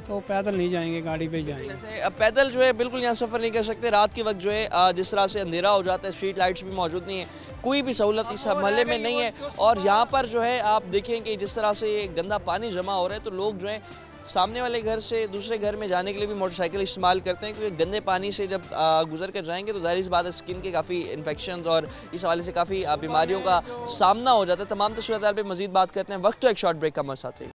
तो पैदल नहीं जाएंगे, गाड़ी पे ही जाएंगे। जैसे अब पैदल जो है बिल्कुल यहाँ सफ़र नहीं कर सकते। रात के वक्त जो है जिस तरह से अंधेरा हो जाता है, स्ट्रीट लाइट्स भी मौजूद नहीं है, कोई भी सहूलत इस मोहल्ले में नहीं है। और यहाँ पर जो है आप देखें कि जिस तरह से गंदा पानी जमा हो रहा है, तो लोग जो है सामने वाले घर से दूसरे घर में जाने के लिए भी मोटरसाइकिल इस्तेमाल करते हैं, क्योंकि गंदे पानी से जब गुजर कर जाएंगे तो ज़ाहिर सी बात है स्किन के काफ़ी इन्फेक्शन और इस हवाले से काफ़ी बीमारियों का सामना हो जाता है। तमाम सूरत पे मज़ीद बात करते हैं, वक्त तो एक शॉर्ट ब्रेक का हमारे साथ रही।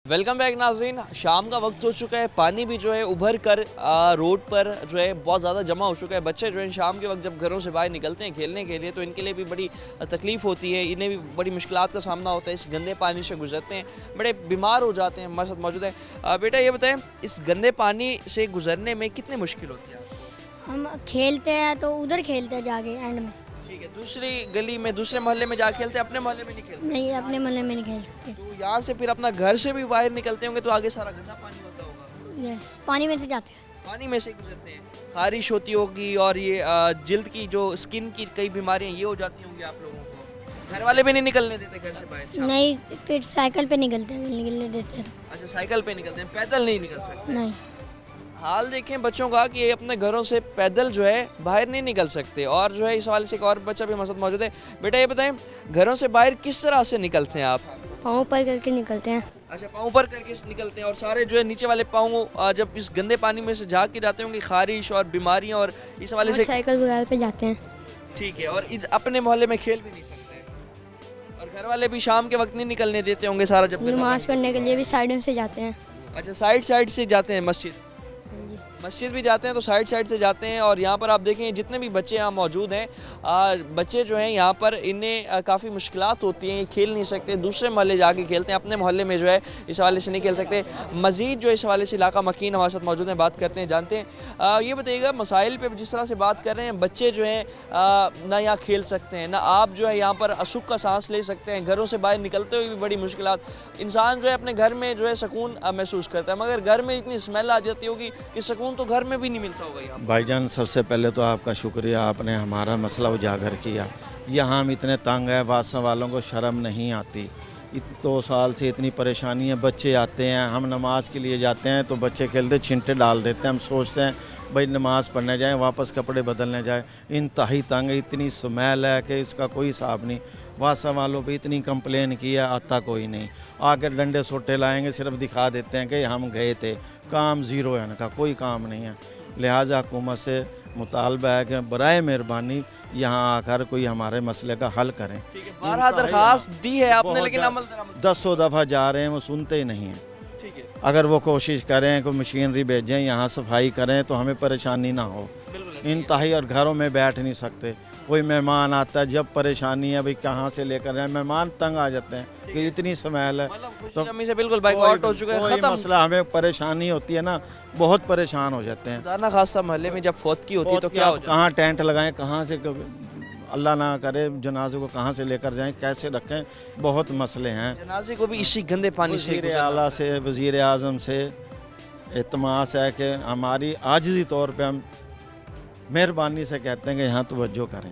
वेलकम बैक नाज़रीन। शाम का वक्त हो चुका है, पानी भी जो है उभर कर रोड पर जो है बहुत ज़्यादा जमा हो चुका है। बच्चे जो है शाम के वक्त जब घरों से बाहर निकलते हैं खेलने के लिए, तो इनके लिए भी बड़ी तकलीफ़ होती है, इन्हें भी बड़ी मुश्किलात का सामना होता है। इस गंदे पानी से गुजरते हैं, बड़े बीमार हो जाते हैं। हमारे साथ मौजूद है बेटा, ये बताएं इस गंदे पानी से गुजरने में कितनी मुश्किल होती है आपको? हम खेलते हैं तो उधर खेलते हैं जाके एंड में। ठीक है, दूसरी गली में दूसरे मोहल्ले में जा खेलते हैं, अपने मोहल्ले में नहीं खेलते? नहीं, अपने मोहल्ले में नहीं खेल सकते। तो यहाँ से फिर अपना घर से भी बाहर निकलते होंगे तो आगे सारा गंदा पानी होता होगा। यस, पानी में से जाते हैं। पानी में से गुजरते हैं, खारिश होती होगी और ये जिल्द की जो स्किन की कई बीमारियां ये हो जाती होंगी आप लोगों को। घर वाले भी नहीं निकलने देते घर से बाहर? नहीं, फिर साइकिल पे निकलते हैं, निकलने देते हैं। अच्छा, साइकिल पे निकलते हैं, पैदल नहीं निकल सकते? नहीं। हाल देखें बच्चों का कि ये अपने घरों से पैदल जो है बाहर नहीं निकल सकते। और जो है इस हवाले से एक और बच्चा भी हमारे साथ मौजूद है। बेटा ये बताएं, घरों से बाहर किस तरह से निकलते हैं आप? पाँव पर करके निकलते हैं। अच्छा, पाँव पर करके निकलते हैं। और सारे जो है नीचे वाले पाँव जब इस गंदे पानी में से झाँक के जाते होंगे, खारिश और बीमारियाँ और इस हवाले से। साइकिल वगैरह पे जाते हैं। ठीक है, और अपने मोहल्ले में खेल भी नहीं सकते, और घर वाले भी शाम के वक्त नहीं निकलने देते होंगे सारा जब नमाज पढ़ने के लिए भी साइड से जाते हैं। अच्छा, साइड से जाते हैं मस्जिद? मस्जिद भी जाते हैं तो साइड से जाते हैं। और यहाँ पर आप देखें जितने भी बच्चे यहाँ मौजूद हैं, बच्चे जो हैं यहाँ पर इन्हें काफ़ी मुश्किलात होती हैं, ये खेल नहीं सकते, दूसरे मोहल्ले जाके खेलते हैं, अपने मोहल्ले में जो है इस हवाले से नहीं खेल सकते। मज़ीद जो इस हवाले से इलाका मकीन हमारे साथ मौजूद हैं, बात करते हैं, जानते हैं। ये बताइएगा मसाइल पे जिस तरह से बात कर रहे हैं, बच्चे जो हैं ना यहाँ खेल सकते हैं, ना आप जो है यहाँ पर सुख का सांस ले सकते हैं, घरों से बाहर निकलते हुए भी बड़ी मुश्किलात। इंसान जो है अपने घर में जो है सुकून महसूस करता है, मगर घर में इतनी स्मेल आ जाती होगी कि सुकून तो घर में भी नहीं मिलता होगा यहाँ। भाईजान सबसे पहले तो आपका शुक्रिया, आपने हमारा मसला उजागर किया। यहाँ हम इतने तंग हैं, वासा वालों को शर्म नहीं आती। 2 साल से इतनी परेशानी है। बच्चे आते हैं, हम नमाज के लिए जाते हैं तो बच्चे खेलते छिंटे डाल देते हैं। हम सोचते हैं भाई नमाज़ पढ़ने जाएं, वापस कपड़े बदलने जाएं। इंतहाई तंग है, इतनी स्मेल है कि इसका कोई हिसाब नहीं। वासा वालों पे इतनी कंप्लेन की है, आता कोई नहीं। आकर डंडे सोटे लाएंगे, सिर्फ दिखा देते हैं कि हम गए थे, काम ज़ीरो है, इनका कोई काम नहीं है। लिहाजा हुकूमत से मुतालबा है कि बराए मेहरबानी यहाँ आकर कोई हमारे मसले का हल करें। 12 दरख्वास्त दी है आपने, लेकिन अमल दरामद 10 दफ़ा जा रहे हैं, वो सुनते ही नहीं हैं। ठीक है, अगर वो कोशिश करें कि मशीनरी भेजें, यहाँ सफाई करें तो हमें परेशानी ना हो। इंतहाई, और घरों में बैठ नहीं सकते। कोई मेहमान आता है, जब परेशानी है भाई कहाँ से लेकर आए, मेहमान तंग आ जाते हैं कि इतनी स्मेल है। तो से बिल्कुल बाइकआउट हो चुका है, कोई खत्म। मसला, हमें परेशानी होती है ना, बहुत परेशान हो जाते हैं। खुदा ना खासा मोहल्ले में जब फौतगी होती है तो क्या हो जाता है? कहाँ टेंट लगाएं, कहाँ से, अल्लाह ना करे जनाजे को कहाँ से लेकर जाएं, कैसे रखें, बहुत मसले हैं। जनाजे को भी इसी गंदे पानी से वज़ीर आला से, वज़ीर आज़म से इल्तमास है कि हमारी आजिज़ी तौर पे हम मेहरबानी से कहते हैं कि यहाँ तवज्जो करें।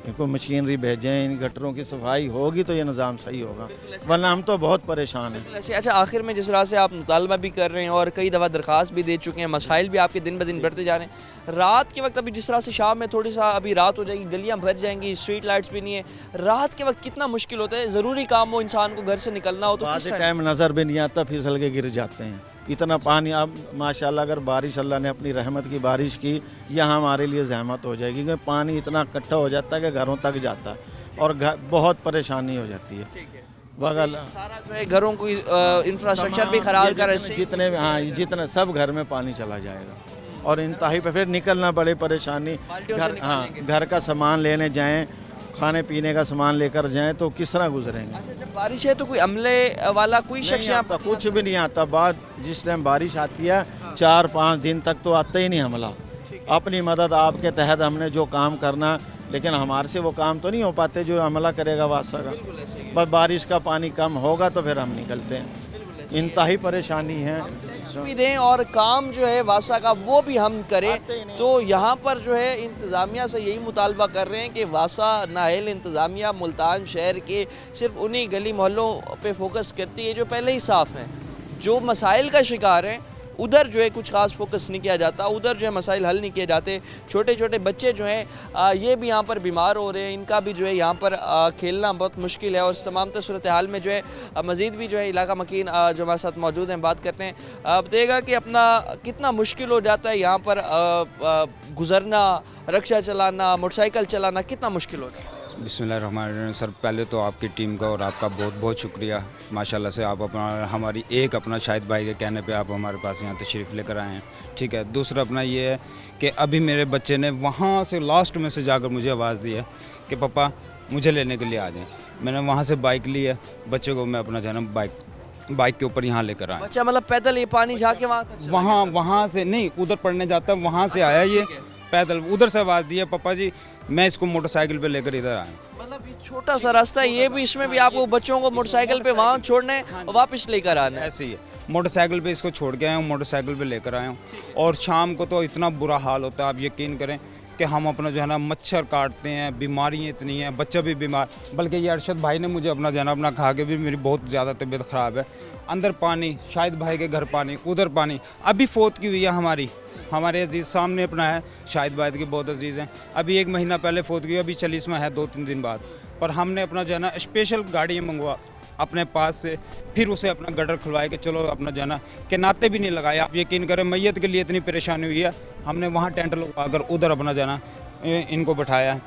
इनको मशीनरी भेजें, इन गटरों की सफाई होगी तो ये निज़ाम सही होगा, वरना हम तो बहुत परेशान हैं। ऐसे अच्छा, आखिर में जिस तरह से आप मुतालबा भी कर रहे हैं और कई दफ़ा दरख्वास्त भी दे चुके हैं, मसाइल भी आपके दिन ब दिन बढ़ते जा रहे हैं, रात के वक्त अभी जिस तरह से शाम में थोड़ी सा अभी रात हो जाएगी, गलियां भर जाएंगी, स्ट्रीट लाइट्स भी नहीं है, रात के वक्त कितना मुश्किल होता है, ज़रूरी काम हो, इंसान को घर से निकलना हो तो किस टाइम नज़र भी नहीं आता, फिसल के गिर जाते हैं। इतना पानी, अब माशाल्लाह अगर बारिश, अल्लाह ने अपनी रहमत की बारिश की, यहाँ हमारे लिए जहमत हो जाएगी, क्योंकि पानी इतना इकट्ठा हो जाता है कि घरों तक जाता है और बहुत परेशानी हो जाती है। बगल सारा जो है घरों को इंफ्रास्ट्रक्चर भी ख़राब कर रहे हैं, जितने, हाँ, जितने सब घर में पानी चला जाएगा और इंतहाई पे फिर निकलना बड़ी परेशानी। घर, हाँ, घर का सामान लेने जाएं, खाने पीने का सामान लेकर जाएं तो किस तरह गुजरेंगे। अच्छा, जब बारिश है तो कोई अमले वाला कोई शख्स यहाँ आता, कुछ भी नहीं आता। बाद जिस टाइम बारिश आती है 4-5 दिन तक तो आता ही नहीं हमला। अपनी मदद आपके तहत हमने जो काम करना, लेकिन हमारे से वो काम तो नहीं हो पाते जो हमला करेगा वासा का। बस बारिश का पानी कम होगा तो फिर हम निकलते हैं। इंतहाई परेशानी है। भी दें और काम जो है वासा का वो भी हम करें, तो यहाँ पर जो है इंतज़ामिया से यही मुतालबा कर रहे हैं कि वासा नाहल इंतज़ामिया मुल्तान शहर के सिर्फ उन्हीं गली मोहल्लों पे फोकस करती है जो पहले ही साफ़ हैं। जो मसाइल का शिकार हैं उधर जो है कुछ खास फोकस नहीं किया जाता, उधर जो है मसाइल हल नहीं किए जाते। छोटे छोटे बच्चे जो हैं ये भी यहाँ पर बीमार हो रहे हैं, इनका भी जो है यहाँ पर खेलना बहुत मुश्किल है। और इस तमाम सूरत हाल में जो है मज़ीद भी जो है इलाका मकीन जो हमारे साथ मौजूद हैं बात करते हैं, बताइएगा कि अपना कितना मुश्किल हो जाता है यहाँ पर गुज़रना, रक्षा चलाना, मोटरसाइकिल चलाना कितना मुश्किल होता है। बिस्मिल्लाहिर्रहमानिर्रहीम। सर पहले तो आपकी टीम का और आपका बहुत बहुत शुक्रिया। माशाल्लाह से आप हमारी अपना शाहिद भाई के कहने पे आप हमारे पास यहाँ तशरीफ़ लेकर आए हैं, ठीक है। दूसरा अपना ये है कि अभी मेरे बच्चे ने वहाँ से लास्ट में से जाकर मुझे आवाज़ दी है कि पापा मुझे लेने के लिए आ जाएं। मैंने वहाँ से बाइक ली है, बच्चे को मैं अपना जन्म बाइक के ऊपर यहाँ लेकर आया। बच्चा मतलब पैदल ये पानी जाके वहाँ से नहीं, उधर पढ़ने जाता है, वहाँ से आया ये पैदल, उधर से आवाज़ दी है पापा जी मैं इसको मोटरसाइकिल पे लेकर इधर आया। मतलब ये छोटा सा रास्ता है, ये भी इसमें भी आपको बच्चों को मोटरसाइकिल पे वहाँ छोड़ने और वापस लेकर आना है। ऐसे ही है, मोटरसाइकिल पे इसको छोड़ के आया हूँ, मोटरसाइकिल पे लेकर आया हूँ। और शाम को तो इतना बुरा हाल होता है, आप यकीन करें कि हम अपना जो है ना मच्छर काटते हैं, बीमारियाँ इतनी हैं, बच्चा भी बीमार। बल्कि ये अरशद भाई ने मुझे अपना जो है ना अपना खा के भी मेरी बहुत ज़्यादा तबीयत ख़राब है। अंदर पानी, शाहिद भाई के घर पानी, उधर पानी। अभी फौत की हुई है हमारे अजीज़ सामने अपना है, शाहिद भाई के बहुत अजीज़ हैं। अभी 1 महीना पहले फौत की, अभी 40 में है 2-3 दिन बाद। पर हमने अपना जो है ना स्पेशल गाड़ी मंगवा अपने पास से, फिर उसे अपना गटर खुलवाए कि चलो अपना जो है ना के नाते भी नहीं लगाए। आप यकीन करें मैयत के लिए इतनी परेशानी हुई है, हमने वहाँ टेंट लगवा कर उधर अपना जो है ना इनको बैठाया।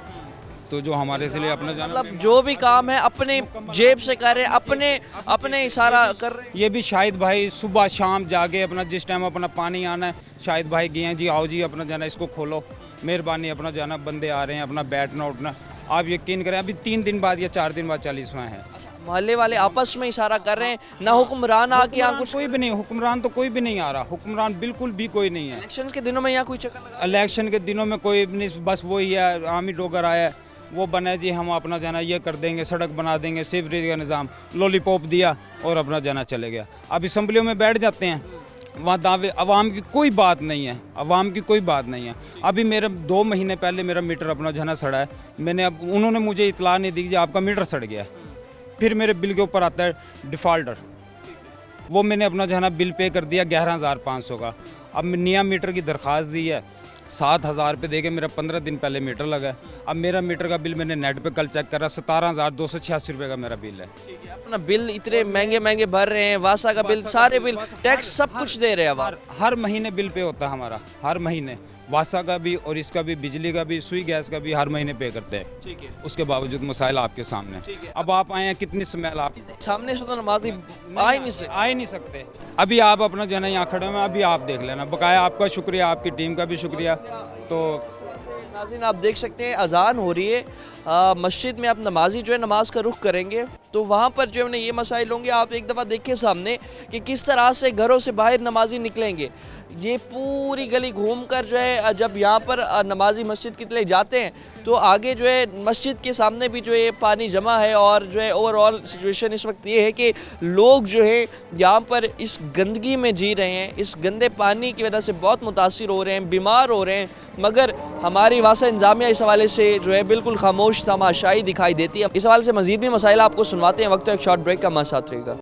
तो जो हमारे इसलिए अपना जाना, मतलब जो भी काम है अपने जेब से कर रहे हैं, अपने इशारा कर रहे हैं। ये भी शाहिद भाई सुबह शाम जाके अपना जिस टाइम अपना पानी आना है, शाहिद भाई गए हैं जी आओ जी अपना जाना इसको खोलो, मेहरबानी अपना जाना, बंदे आ रहे हैं अपना बैठना उठना। आप यकीन करें अभी 3 दिन बाद या 4 दिन बाद 40वां है। मोहल्ले वाले आपस में इशारा कर रहे हैं, ना हुक्मरान आके यहाँ कुछ, कोई भी नहीं, हुक्मरान तो कोई भी नहीं आ रहा, हुक्मरान बिल्कुल भी कोई नहीं है। इलेक्शन के दिनों में यहाँ कोई चक्कर लगा? इलेक्शन के दिनों में कोई नहीं, बस वही है आमी डोगर आया है, वो बना जी हम अपना जाना ये कर देंगे, सड़क बना देंगे, सीवरेज का निज़ाम, लॉलीपॉप दिया और अपना जाना चले गया। अब असम्बलियों में बैठ जाते हैं, वहाँ दावे, अवाम की कोई बात नहीं है, अवाम की कोई बात नहीं है। अभी मेरा 2 महीने पहले मेरा मीटर अपना जाना सड़ा है, मैंने अब उन्होंने मुझे इतला नहीं दी कि आपका मीटर सड़ गया। फिर मेरे बिल के ऊपर आता है डिफ़ॉल्टर, वो मैंने अपना जाना बिल पे कर दिया 11,500 का। अब नया मीटर की दरख्वास्त दी है, 7,000 रुपये दे के मेरा 15 दिन पहले मीटर लगा है। अब मेरा मीटर का बिल मैंने नेट पे कल चेक करा, 17,286 रुपये का मेरा बिल है। अपना बिल इतने महंगे भर रहे हैं, वासा का बिल, सारे बिल, टैक्स सब कुछ दे रहे हैं। हर महीने बिल पे होता है हमारा, हर महीने वासा का भी और इसका भी, बिजली का भी, सुई गैस का भी हर महीने पे करते हैं। ठीक है, उसके बावजूद मसाइल आपके सामने। अब आप आए हैं, कितनी स्मेल आप सामने से तो नमाजी आ ही नहीं सकते। अभी आप अपना जो है ना यहाँ खड़े हुए, अभी आप देख लेना। बकाया आपका शुक्रिया, आपकी टीम का भी शुक्रिया। तो नाज़रीन आप देख सकते हैं अजान हो रही है, मस्जिद में आप नमाजी जो है नमाज का रुख करेंगे तो वहाँ पर जो है ये मसाइल होंगे। आप एक दफ़ा देखिए सामने कि किस तरह से घरों से बाहर नमाजी निकलेंगे। ये पूरी गली घूम कर जो है जब यहाँ पर नमाजी मस्जिद के लिए जाते हैं तो आगे जो है मस्जिद के सामने भी जो है पानी जमा है। और जो है ओवरऑल सिचुएशन इस वक्त ये है कि लोग जो है यहाँ पर इस गंदगी में जी रहे हैं, इस गंदे पानी की वजह से बहुत मुतासिर हो रहे हैं, बीमार हो रहे हैं। मगर हमारी वासा इंतज़ामिया इस हवाले से जो है बिल्कुल खामोश खामोश तमाशाई दिखाई देती है। इस हवाले से मजीद भी मसाइल आपको सुनवाते हैं, वक्त एक शॉर्ट ब्रेक का, हमारे साथ रहेगा।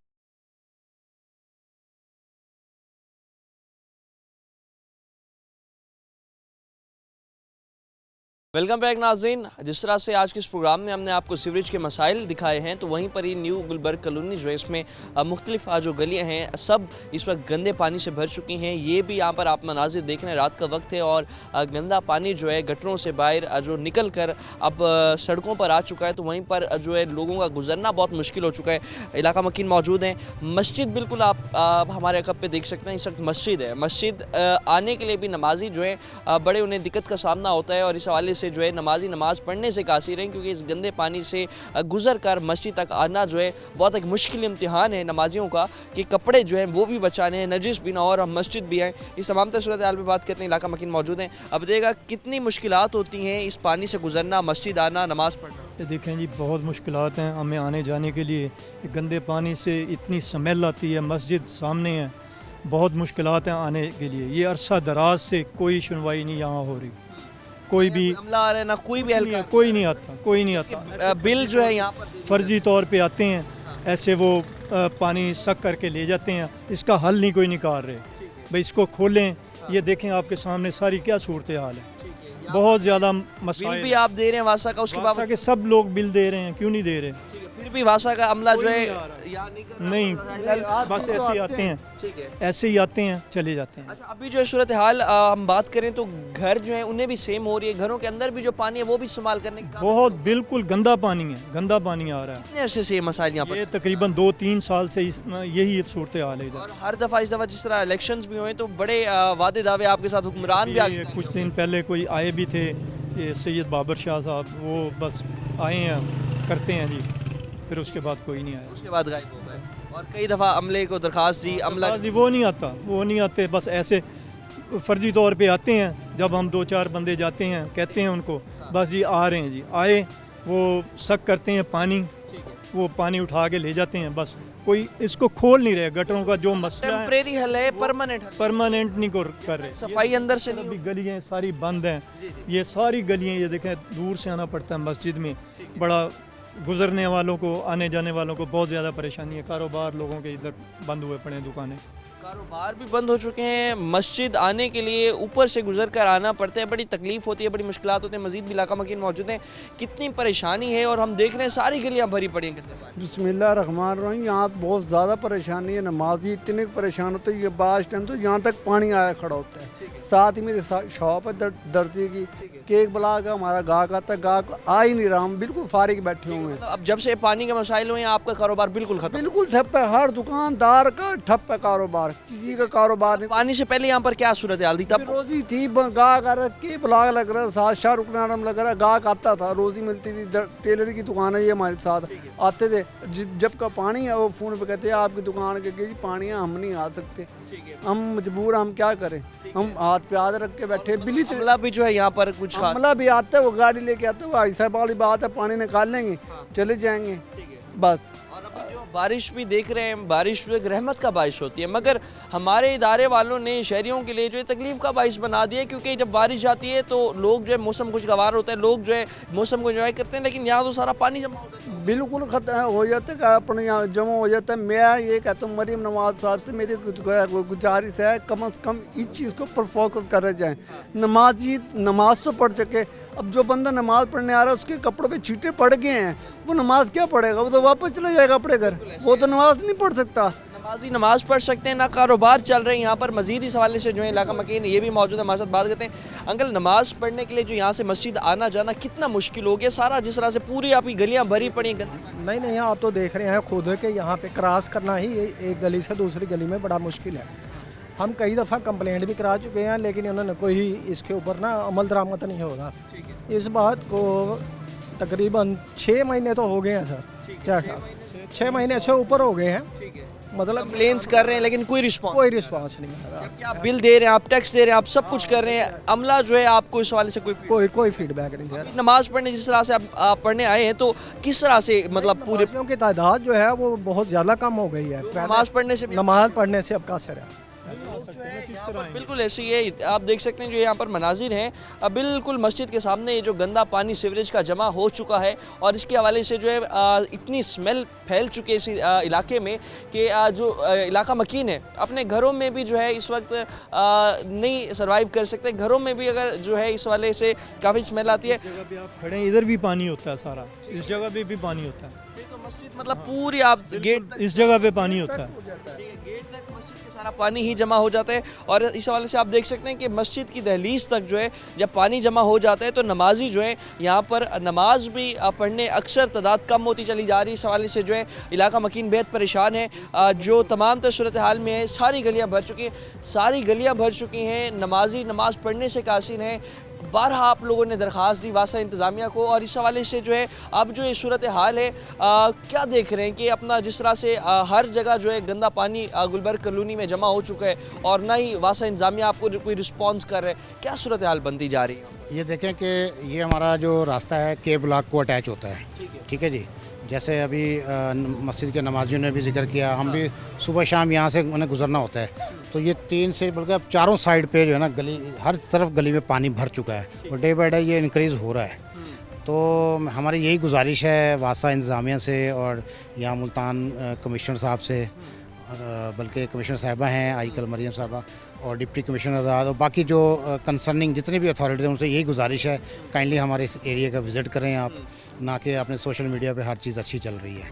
वेलकम बैक नाज़रीन। जिस तरह से आज के इस प्रोग्राम में हमने आपको सीवरेज के मसाइल दिखाए हैं, तो वहीं पर ही न्यू गुलबर्ग कॉलोनी जो है इसमें मुख्तलिफ जो गलियां हैं सब इस वक्त गंदे पानी से भर चुकी हैं। ये भी यहाँ पर आप मनाजिर देख रहे हैं, रात का वक्त है और गंदा पानी जो है गटरों से बाहर जो निकल कर अब सड़कों पर आ चुका है। तो वहीं पर जो है लोगों का गुजरना बहुत मुश्किल हो चुका है। इलाका मकीन मौजूद हैं, मस्जिद बिल्कुल आप हमारे कप पे देख सकते हैं, इस वक्त मस्जिद है। मस्जिद आने के लिए भी नमाजी जो है बड़े उन्हें दिक्कत का सामना होता है और इस हवाले से जो है नमाजी नमाज पढ़ने से कासिर हैं, क्योंकि इस गंदे पानी से गुजर कर मस्जिद तक आना जो है बहुत एक मुश्किल इम्तिहान है नमाजियों का, कि कपड़े जो हैं वो भी बचाने हैं, नजिस भी ना और हम मस्जिद भी हैं। इस तमाम सूरत हाल पर बात करते हैं, इलाका मकीन मौजूद हैं। अब देखा कितनी मुश्किलात होती हैं इस पानी से गुजरना, मस्जिद आना, नमाज पढ़ना। देखें जी, बहुत मुश्किलात हैं हमें आने जाने के लिए। गंदे पानी से इतनी स्मेल आती है, मस्जिद सामने है, बहुत मुश्किलात हैं आने के लिए। ये अरसा दराज से कोई सुनवाई नहीं यहाँ हो रही, कोई भी अमला आ रहा है ना, कोई भी हल्का कोई नहीं आता, कोई नहीं आता। बिल जो है यहाँ पर फर्जी तौर पे आते हैं, ऐसे वो पानी सक करके ले जाते हैं, इसका हल नहीं कोई निकाल रहे। भाई इसको खोलें, ये देखें आपके सामने सारी क्या सूरत हाल है, बहुत ज़्यादा बिल मसाइल। भी आप दे रहे हैं वासा का, उसके वासा बाद के सब लोग बिल दे रहे हैं, क्यों नहीं दे रहे? फिर भी वासा का अमला जो है यहाँ नहीं, बस ऐसे ही आते हैं, ठीक है, ऐसे ही आते हैं, चले जाते हैं। अच्छा अभी जो है सूरत हाल हम बात करें तो घर जो है उन्हें भी सेम हो रही है, घरों के अंदर भी जो पानी है वो भी इस्तेमाल करने का बहुत बिल्कुल गंदा पानी है, गंदा पानी आ रहा है। कितने अरसे से ये मसाइल यहाँ ये पर, तकरीबन 2-3 साल से यही सूरत हाल है इधर। और हर दफ़ा इस दफ़ा जिस तरह इलेक्शंस भी हुए तो बड़े वादे दावे आपके साथ हुक्मरान भी ये कुछ दिन पहले कोई आए भी थे, ये सैयद बाबर शाह साहब, वो बस आए हैं, करते हैं जी, फिर उसके बाद कोई नहीं आया, उसके बाद गायब हो गए। और कई दफ़ा अमले को दरख्वास्त दी, अमला जी वो नहीं आता, वो नहीं आते, बस ऐसे फर्जी तौर पे आते हैं। जब हम 2-4 बंदे जाते हैं, कहते हैं उनको बस जी आ रहे हैं जी, आए वो सक करते हैं पानी, वो पानी उठा के ले जाते हैं, बस कोई इसको खोल नहीं रहे। गटरों का जो मसला है टेम्परेरी हल है, परमानेंट नहीं कर रहे। सफाई अंदर से नहीं अभी गलियाँ सारी बंद हैं, ये सारी गलियाँ, ये देखें दूर से आना पड़ता है मस्जिद में, बड़ा गुजरने वालों को, आने जाने वालों को बहुत ज़्यादा परेशानी है। कारोबार लोगों के इधर बंद हुए पड़े हैं, दुकानें, कारोबार भी बंद हो चुके हैं। मस्जिद आने के लिए ऊपर से गुजर कर आना पड़ता है, बड़ी तकलीफ होती है, बड़ी मुश्किलात होती है। मजीद भी इलाका मकीन मौजूद हैं, कितनी परेशानी है और हम देख रहे हैं सारी गलियां भरी पड़ी हैं। बिस्मिल्लाहिर्रहमानिर्रहीम। यहाँ बहुत ज़्यादा परेशानी है, नमाजी इतने परेशान होते हैं, ये बारिश टाइम तो यहाँ तक पानी आया खड़ा होता है। साथ ही मेरे शॉप है दर्जी की, केक बला का हमारा गाहक आता है, गाहक आ ही नहीं रहा, हम बिल्कुल फारिग बैठे हुए हैं। अब जब से पानी के मसाइल हुए हैं आपका कारोबार बिल्कुल खत्म, बिल्कुल ठप है, हर दुकानदार का ठप है कारोबार, किसी का कारोबार नहीं। पानी से पहले यहाँ पर क्या सूरत हाल थी तब? रोजी थी, गाहक आ रहा, के ब्लाग लग रहा, 7 शाहरुख नाम लग रहा, गाहक आता था, रोजी मिलती थी। टेलर की दुकान है ये हमारे साथ, आते थे, जब का पानी है वो फ़ोन पे कहते हैं आपकी दुकान के पानी है, हम नहीं आ सकते, हम मजबूर, हम क्या करें, हम हाथ पे हाथ रख के बैठे। बिल्ली अमला भी जो है यहाँ पर कुछ अमला भी आता है, वो गाड़ी लेके आता है, वो ऐसा वाली बात है, पानी निकाल लेंगे, चले जाएंगे बस। और अभी जो बारिश भी देख रहे हैं, बारिश एक रहमत का बाइश होती है, मगर हमारे इदारे वालों ने शहरियों के लिए जो है तकलीफ का बाइश बना दिया, क्योंकि जब बारिश आती है तो लोग जो है मौसम खुशगवार होता है, लोग जो है मौसम को एंजॉय करते हैं, लेकिन यहाँ तो सारा पानी जमा होता है। बिल्कुल खत्म हो जाता है, अपने यहाँ जमा हो जाता है। मैं ये कहता हूँ मरीम नवाज साहब से मेरी गुजारिश है, कम से कम इस चीज़ को पर फोकस करे जाए। नमाज तो पढ़ सके, अब जो बंदा नमाज पढ़ने आ रहा है उसके कपड़ों पे छींटे पड़ गए हैं, वो नमाज क्या पढ़ेगा, वो तो वापस चला जाएगा अपने घर, वो तो नमाज नहीं पढ़ सकता। नमाजी नमाज पढ़ सकते हैं ना, कारोबार चल रहे हैं यहाँ पर। मजीद इस हवाले से जो है इलाका मकीन ये भी मौजूद है, हमारे साथ बात करते हैं। अंकल, नमाज पढ़ने के लिए जो यहाँ से मस्जिद आना जाना कितना मुश्किल हो गया? सारा जिस तरह से पूरी आपकी गलियाँ भरी पड़ी हैं। नहीं, आप तो देख रहे हैं खुद कि यहाँ पे क्रॉस करना ही एक गली से दूसरी गली में बड़ा मुश्किल है। हम कई दफ़ा कंप्लेंट भी करा चुके हैं, लेकिन उन्होंने कोई इसके ऊपर ना अमल दरामद नहीं होगा। इस बात को तकरीबन 6 महीने तो हो गए हैं सर, क्या 6 महीने से ऊपर हो गए हैं, मतलब कंप्लेंट्स कर रहे हैं लेकिन कोई रिस्पांस नहीं आ रहा। जबकि आप बिल दे रहे हैं, आप टैक्स दे रहे हैं, आप सब कुछ कर रहे हैं, अमला जो है आपको इस हवाले से कोई फीडबैक नहीं दे रहा। नमाज पढ़ने जिस तरह से आप पढ़ने आए हैं, तो किस तरह से मतलब पूरे की तादाद जो है वो बहुत ज़्यादा कम हो गई है। नमाज पढ़ने से अब कासिर है। सकते हैं, किस तरह आएंगे? बिल्कुल ऐसी है, आप देख सकते हैं जो यहाँ पर मनाजिर हैं, बिल्कुल मस्जिद के सामने ये जो गंदा पानी सीवरेज का जमा हो चुका है और इसके हवाले से जो है इतनी स्मेल फैल चुकी है इस इलाके में कि जो इलाका मकीन है अपने घरों में भी जो है इस वक्त नहीं सर्वाइव कर सकते, घरों में भी अगर जो है इस वाले से काफ़ी स्मेल आती है। इस जगह पे आप खड़े हैं, इधर भी पानी होता है सारा, इस जगह पे भी पानी होता है, तो मस्जिद मतलब पूरी आप गेट इस जगह पे पानी होता है। गेट तक मस्जिद के सारा पानी ही जमा हो जाता है और इस हवाले से आप देख सकते हैं कि मस्जिद की दहलीज तक जो है जब पानी जमा हो जाता है तो नमाजी जो है यहाँ पर नमाज भी पढ़ने अक्सर तादाद कम होती चली जा रही है। इस हवाले से जो है इलाका मकीन बेहद परेशान है, जो तमाम तर सूरत हाल में है, सारी गलियाँ भर चुकी हैं, सारी गलियाँ भर चुकी हैं, नमाजी नमाज पढ़ने से कासिर हैं। बारहा आप लोगों ने दरख्वास्त दी वासा इंतज़ामिया को और इस हवाले से जो है अब जो ये सूरत हाल है क्या देख रहे हैं कि अपना जिस तरह से हर जगह जो है गंदा पानी गुलबर्ग कॉलोनी में जमा हो चुका है और ना ही वासा इंतज़ामिया आपको कोई रिस्पॉन्स कर रहे हैं, क्या सूरत हाल बनती जा रही है? ये देखें कि ये हमारा जो रास्ता है के ब्लॉक को अटैच होता है, ठीक है जी। जैसे अभी मस्जिद के नमाजियों ने भी जिक्र किया, हम भी सुबह शाम यहाँ से उन्हें गुजरना होता है, तो ये 3 से बल्कि अब चारों साइड पे जो है ना गली, हर तरफ गली में पानी भर चुका है और डे बाई डे ये इंक्रीज़ हो रहा है। तो हमारी यही गुजारिश है वासा इंतज़ामिया से और यहाँ मुल्तान कमिश्नर साहब से, बल्कि कमिश्नर साहिबा हैं आईकल मरियम साहबा और डिप्टी कमिश्नर आज़ाद और बाकी जो कंसर्निंग जितने भी अथॉरिटीज़ हैं उनसे यही गुजारिश है काइंडली हमारे इस एरिया का विज़िट करें आप, ना कि अपने सोशल मीडिया पे हर चीज़ अच्छी चल रही है,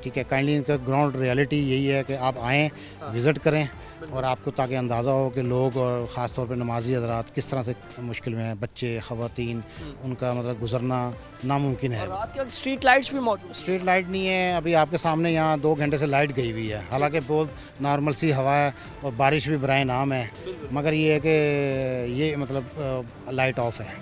ठीक है। काइंडली इनका ग्राउंड रियलिटी यही है कि आप आएँ, विज़िट करें और आपको ताकि अंदाज़ा हो कि लोग और ख़ास तौर पे नमाजी हज़रात किस तरह से मुश्किल में हैं, बच्चे ख़वातीन, उनका मतलब गुजरना नामुमकिन है। रात के वक्त स्ट्रीट लाइट्स भी मौजूद, स्ट्रीट लाइट नहीं है, अभी आपके सामने यहाँ 2 घंटे से लाइट गई हुई है, हालांकि बहुत नॉर्मल सी हवा है और बारिश भी बराए नाम है, मगर ये है कि ये मतलब लाइट ऑफ है,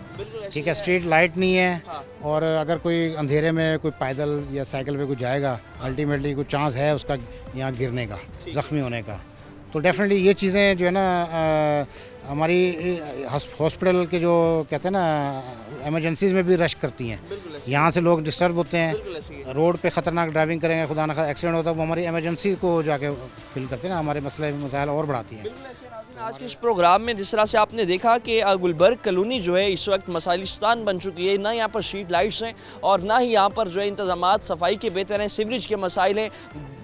ठीक है। स्ट्रीट लाइट नहीं है और अगर कोई अंधेरे में कोई पैदल या साइकिल पे कोई जाएगा अल्टीमेटली कोई चांस है उसका यहाँ गिरने का, ज़ख्मी होने का। तो डेफिनेटली ये चीज़ें जो है ना हमारी हॉस्पिटल के जो कहते हैं ना एमरजेंसीज़ में भी रश करती हैं, यहाँ से लोग डिस्टर्ब होते हैं, रोड पे ख़तरनाक ड्राइविंग करेंगे, खुदा ना एक्सीडेंट होता है, वो हमारी एमरजेंसी को जाके फील करते हैं ना, हमारे मसले मसाइल और बढ़ाती हैं। आज के इस प्रोग्राम में जिस तरह से आपने देखा कि गुलबर्ग कॉलोनी जो है इस वक्त मसाइलिस्तान बन चुकी है, ना यहाँ पर स्ट्रीट लाइट्स हैं और ना ही यहाँ पर जो है इंतजामात सफाई के बेहतर हैं, सीवरेज के मसाइल हैं,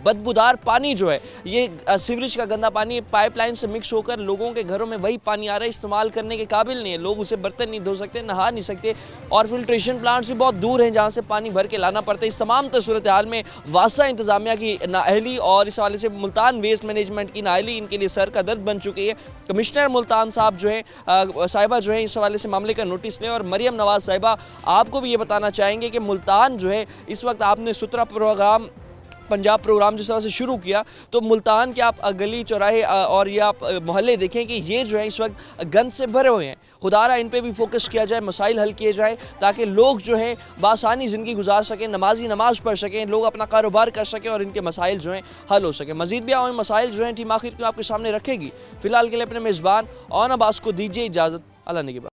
बदबूदार पानी जो है ये सीवरेज का गंदा पानी पाइपलाइन से मिक्स होकर लोगों के घरों में वही पानी आ रहा है, इस्तेमाल करने के काबिल नहीं है, लोग उसे बर्तन नहीं धो सकते, नहा नहीं सकते और फिल्ट्रेशन प्लांट्स भी बहुत दूर हैं जहाँ से पानी भर के लाना पड़ता है। इस तमाम सूरत हाल में वासा इंतजामिया की नाअहली और इस हवाले से मुल्तान वेस्ट मैनेजमेंट की नाअहली इनके लिए सर का दर्द बन चुकी है। कमिश्नर मुल्तान साहब जो है साहिबा जो है इस हवाले से मामले का नोटिस लें और मरियम नवाज साहिबा आपको भी ये बताना चाहेंगे कि मुल्तान जो है इस वक्त आपने सुतरा प्रोग्राम पंजाब प्रोग्राम जिस तरह से शुरू किया, तो मुल्तान के आप गली चौराहे और ये आप मोहल्ले देखें कि ये जो है इस वक्त गंद से भरे हुए हैं। खुदारा इन पे भी फोकस किया जाए, मसाइल हल किए जाए ताकि लोग जो है बासानी ज़िंदगी गुजार सकें, नमाजी नमाज पढ़ सकें, लोग अपना कारोबार कर सकें और इनके मसाइल जो हैं हल हो सकें। मज़ीद भी आवामी मसाइल जो हैं टीम आखिर क्यों आपके सामने रखेगी। फ़िलहाल के लिए अपने मेज़बान और अब्बास को दीजिए इजाज़त। अल्लाह ने